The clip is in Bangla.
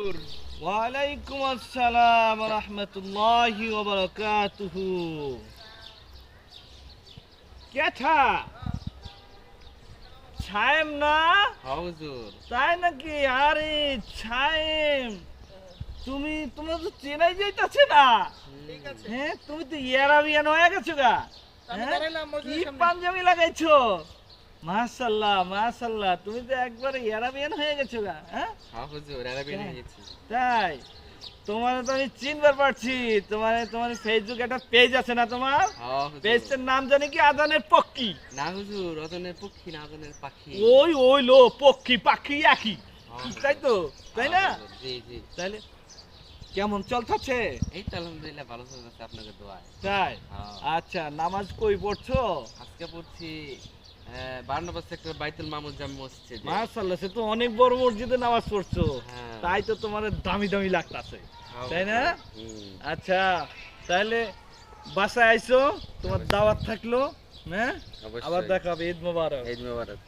ওয়ালাইকুম আসসালাম ওয়া রাহমাতুল্লাহি ওয়া বারাকাতুহু। কেথা ছায়েম না? হ্যাঁ হুজুর। তাই নাকি? আরে ছায়েম, তোমার তো চেনাই যাইতাছে না। ঠিক আছে। হ্যাঁ, তুমি তো ইয়ারাবিয়ান হয়ে গেছো গা। আমি হ্যাঁ? দাঁড়াইলাম কি মসজিদের সামনে। পাঞ্জাবি লাগাইছো? মাশাআল্লাহ মাশাআল্লাহ, তুমি তো একবারে ইয়ারাবিয়ান হয়ে গেছো গা। হ্যাঁ হ্যাঁ হুজুর, আরবিয়ান হয়ে গেছি। তাই? তোমার তো আমি চিনবার পারছি। তোমার ফেসবুক একটা পেজ আছে না তোমার? হ্যাঁ হুজুর। পেজটার নাম জানি কি? আজানের পক্ষী। না হুজুর, অজনের পক্ষী না, অজনের পাখি। ওই লো, পক্ষী পাখি একই। হ্যাঁ হুজুর। তাই তো, তাই না? হ্যাঁ হুজুর, জি জি। তাইলে কেমন চলতেছে? এই তো আলহামদুলিল্লাহ ভালো চলতেছে আপনাদের দোয়ায়। তাই? হ্যাঁ। আচ্ছা, নামাজ কই পড়ছো? আজকে পড়ছি 52 নম্বর সেক্টর বাইতুল মামুন জামে মসজিদে। মাশাআল্লাহ, সে তো অনেক বড় মসজিদে নামাজ পড়ছো। হ্যাঁ। তাই তো তোমার দামি দামি লাগতাছে, হ্যাঁ তাই না? হুজুর। হুম। আচ্ছা, তাহলে বাসায় আইছো, তোমার দাওয়াত থাকলো। হ্যাঁ, আবার অবশ্যই। দেখা হবে। ঈদ মোবারক। ঈদ মোবারক।